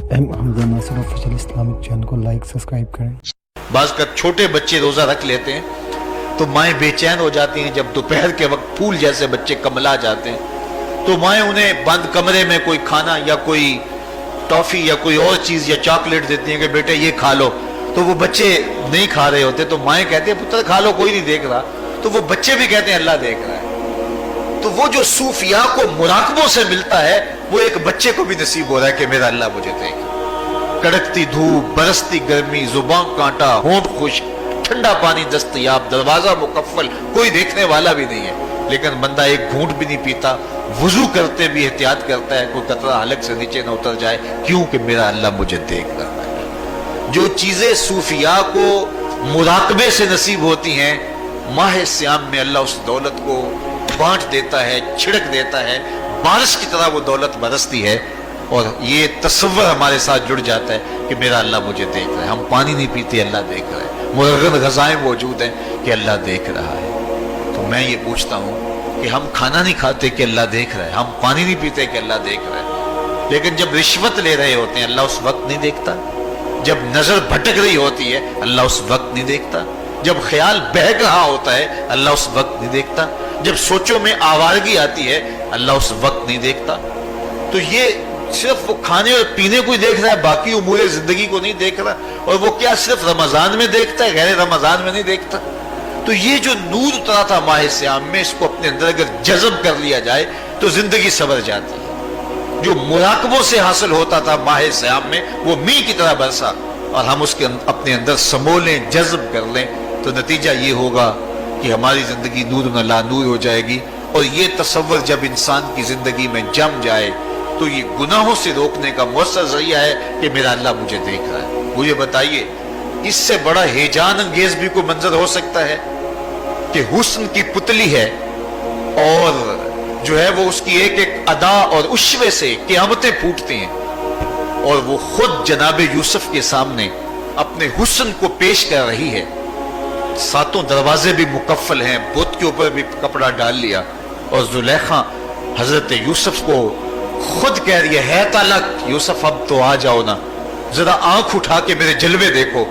Hamza Nasir official Islamic channel को like subscribe करें। बाज़ का छोटे बच्चे रोजा रख लेते हैं तो माएँ बेचैन हो जाती हैं। जब दोपहर के वक्त फूल जैसे बच्चे कमला जाते हैं तो माएँ उन्हें बंद कमरे में कोई खाना या कोई टॉफी या कोई और चीज या चॉकलेट देती हैं कि बेटे ये खा लो। तो वो बच्चे नहीं खा रहे होते तो माएँ कहती है पुत्र खा लो, कोई नहीं देख रहा। तो वो बच्चे भी कहते हैं अल्लाह देख रहा है। तो वो जो सूफिया को मुराकबों से मिलता है वो एक बच्चे को भी नसीब हो रहा है कि मेरा अल्लाह मुझे देख। कड़कती धूप, बरसती गर्मी, जुबान कांटा, होंठ खुश, ठंडा पानी दस्तयाब, दरवाजा मुकफ्फल, कोई देखने वाला भी नहीं है, लेकिन बंदा एक घूंट भी नहीं पीता। वुजू करते भी एहतियात करता है कोई कतरा हलक से नीचे न उतर जाए, क्यों कि मेरा अल्लाह मुझे देख रहा है। जो चीजें सूफिया को मुराकबे से नसीब होती हैं, माह सियाम में अल्लाह उस दौलत को बांट देता है, छिड़क देता है, बारिश की तरह वो दौलत बरसती है और ये तसव्वुर हमारे साथ जुड़ जाता है कि मेरा अल्लाह मुझे देख रहा है। हम पानी नहीं पीते, अल्लाह देख रहा है। मुरगन गज़ाएं मौजूद हैं कि अल्लाह देख रहा है। तो मैं ये पूछता हूँ कि हम खाना नहीं खाते कि अल्लाह देख रहा है, हम पानी नहीं पीते कि अल्लाह देख रहा है, लेकिन जब रिश्वत ले रहे होते हैं अल्लाह उस वक्त नहीं देखता। जब नजर भटक रही होती है अल्लाह उस वक्त नहीं देखता। जब ख्याल बहक रहा होता है अल्लाह उस वक्त नहीं देखता। जब सोचों में आवारगी आती है अल्लाह उस वक्त नहीं देखता। तो ये सिर्फ वो खाने और पीने को ही देख रहा है, बाकी उमूरे जिंदगी को नहीं देख रहा। और वो क्या सिर्फ रमजान में देखता है, गैर रमजान में नहीं देखता। तो ये जो नूर उतरा था माह सियाम में, इसको अपने अंदर अगर जज़ब कर लिया जाए तो जिंदगी सवर जाती है। जो मुराकबों से हासिल होता था माह सियाम में वो मींह की तरह बरसा, और हम उसके अपने अंदर समोलें, जज़ब कर लें तो नतीजा ये होगा कि हमारी जिंदगी नूर न ला नूर हो जाएगी। और ये तसव्वुर जब इंसान की जिंदगी में जम जाए तो ये गुनाहों से रोकने का मुअस्सर जरिया है कि मेरा अल्लाह मुझे देख रहा है। मुझे बताइए इससे बड़ा हेजान अंगेज भी कोई मंजर हो सकता है कि हुस्न की पुतली है और जो है वो उसकी एक एक अदा और उश्वे से क़यामतें फूटती हैं और वो खुद जनाब यूसुफ के सामने अपने हुस्न को पेश कर रही है। सातों दरवाजे भी मुकफ्फल हैं, बुत के ऊपर भी कपड़ा डाल लिया, और जुलेखा हजरत यूसुफ को खुद कह रही है तालक यूसुफ अब तो आ जाओ ना, जरा आंख उठा के मेरे जलवे देखो।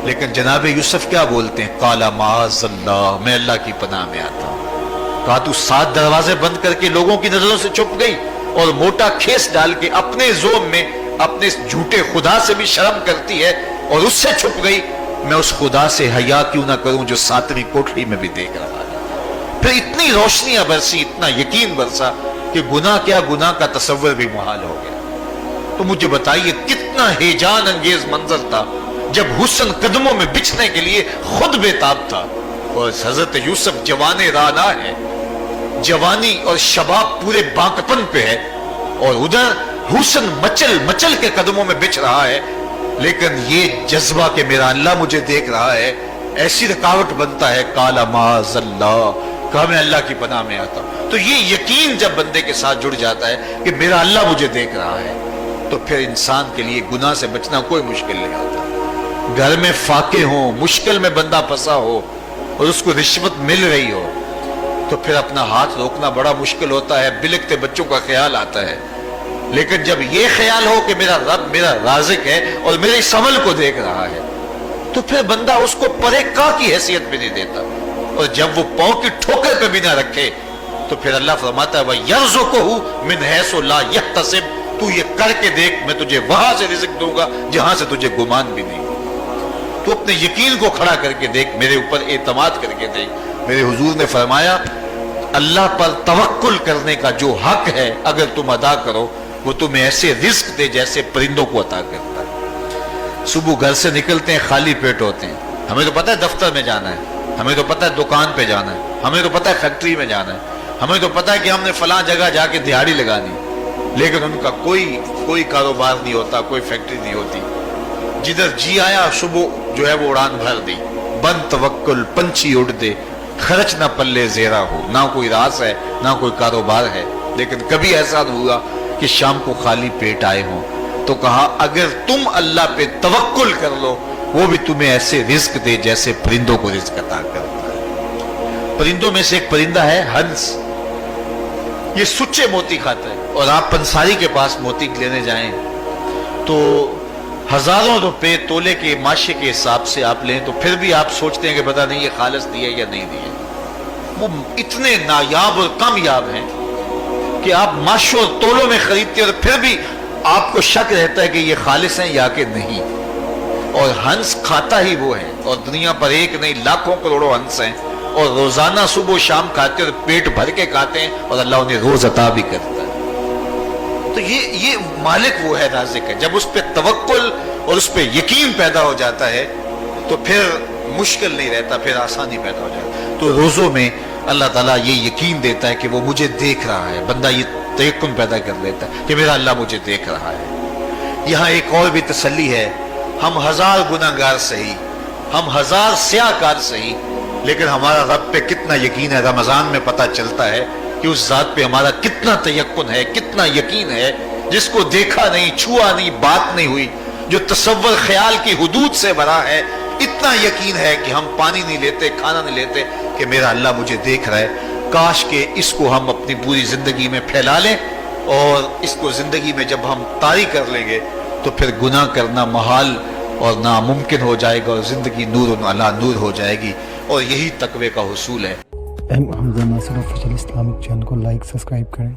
लेकिन जनाब यूसुफ क्या बोलते हैं, काला माज़अल्लाह, मैं अल्लाह की पनाह में आता हूं। कहा तू 7 दरवाजे बंद करके लोगों की नजरों से छुप गई और मोटा खेस डाल के अपने जोम में अपने झूठे खुदा से भी शर्म करती है और उससे छुप गई। मैं उस खुदा से हया क्यों ना करूं जो 7वीं कोठरी में भी देख रहा है। फिर इतनी रोशनियां बरसी, इतना यकीन बरसा कि गुनाह क्या, गुनाह का तसव्वुर भी मुहाल हो गया। तो मुझे बताइए कितना हेजान अंगेज मंजर था जब हुस्न कदमों में बिछने के लिए खुद बेताब था। और हजरत यूसुफ जवाने राना है, जवानी और शबाब पूरे बाकपन पे है, और उधर हुस्न मचल मचल के कदमों में बिछ रहा है। लेकिन ये जज्बा कि मेरा अल्लाह मुझे देख रहा है, ऐसी रुकावट बनता है काला माज़अल्लाह, कहा मैं अल्लाह की पनाह में आता हूं। तो ये यकीन जब बंदे के साथ जुड़ जाता है कि मेरा अल्लाह मुझे देख रहा है, तो फिर इंसान के लिए गुनाह से बचना कोई मुश्किल नहीं होता। घर में फाके हो, मुश्किल में बंदा फंसा हो और उसको रिश्वत मिल रही हो तो फिर अपना हाथ रोकना बड़ा मुश्किल होता है। बिलकते बच्चों का ख्याल आता है, लेकिन जब ये ख्याल हो कि मेरा रब मेरा राज़िक है और मेरे इस अमल को देख रहा है तो फिर बंदा उसको परे का की हैसियत में नहीं देता। और जब वो पांव की ठोकर पे भी ना रखे तो फिर अल्लाह फरमाता है वयर्ज़ुक़हु मिन हैसु ला यहतसिब, तू ये करके देख मैं तुझे वहां से रिज़्क़ दूंगा जहां से तुझे गुमान भी नहीं। तू अपने यकीन को खड़ा करके देख, मेरे ऊपर एतमाद करके देख। मेरे हुजूर ने फरमाया अल्लाह पर तवक्कुल करने का जो हक है अगर तुम अदा करो वो तुम्हें ऐसे रिज़्क़ दे जैसे परिंदों को अता करता है। सुबह घर से निकलते हैं खाली पेट होते हैं, हमें तो पता है दफ्तर में जाना है, हमें तो पता है दुकान पे जाना है, हमें तो पता है फैक्ट्री में जाना है, हमें तो पता है कि हमने फलां जगह जाके दिहाड़ी लगानी, लेकिन उनका कोई कारोबार नहीं होता, कोई फैक्ट्री नहीं होती। जिधर जी आया सुबह जो है वो उड़ान भर दी, बंद तवक्कुल पंछी उड़ दे, खर्च ना पल्ले जेरा हो, ना कोई रास है ना कोई कारोबार है। लेकिन कभी ऐसा हुआ कि शाम को खाली पेट आए हों तो कहा अगर तुम अल्लाह पे तवक्कुल कर लो वो भी तुम्हें ऐसे रिज़्क़ दे जैसे परिंदों को रिज़्क़ अता करता है। परिंदों में से एक परिंदा है हंस, ये सुच्चे मोती खाता है। और आप पंसारी के पास मोती लेने जाएं تو हजारों रुपए तोले के माशे के हिसाब से आप लें तो फिर भी आप सोचते हैं कि पता नहीं ये खालिस दिए या नहीं दिए। वो इतने नायाब और कामयाब हैं कि आप माशों और तोलों में खरीदते हैं और फिर भी आपको शक रहता है कि ये खालिस हैं या कि नहीं। और हंस खाता ही वो है, और दुनिया पर एक नहीं लाखों करोड़ों हंस हैं, और रोजाना सुबह शाम खाते हैं और पेट भर के खाते हैं, और अल्लाह उन्हें रोज अता भी करता है। तो ये मालिक वो है, राज़िक है। जब उस पर तवक्कुल और उस पर यकीन पैदा हो जाता है तो फिर मुश्किल नहीं रहता, फिर आसानी पैदा हो जाती है। तो रोज़ों में अल्लाह ताला ये यकीन देता है कि वो मुझे देख रहा है। बंदा ये तयक्कुन पैदा कर लेता है कि मेरा अल्लाह मुझे देख रहा है। यहाँ एक और भी तसल्ली है, हम हजार गुनाहगार सही, हम हजार स्याहकार सही, लेकिन हमारा रब पे कितना यकीन है रमजान में पता चलता है कि उस जात पे हमारा कितना तयक्कुन है, कितना यकीन है, जिसको देखा नहीं, छुआ नहीं, बात नहीं हुई, जो तसव्वुर ख्याल की हुदूद से भरा है। इतना यकीन है कि हम पानी नहीं लेते, खाना नहीं लेते कि मेरा अल्लाह मुझे देख रहा है। काश के इसको हम अपनी पूरी जिंदगी में फैला लें, और इसको जिंदगी में जब हम तारी कर लेंगे तो फिर गुनाह करना महाल और नामुमकिन हो जाएगा, और जिंदगी नूर अला नूर हो जाएगी। और यही तकवे का हुसूल है। Hamza Nasir official Islamic channel को लाइक सब्सक्राइब करें।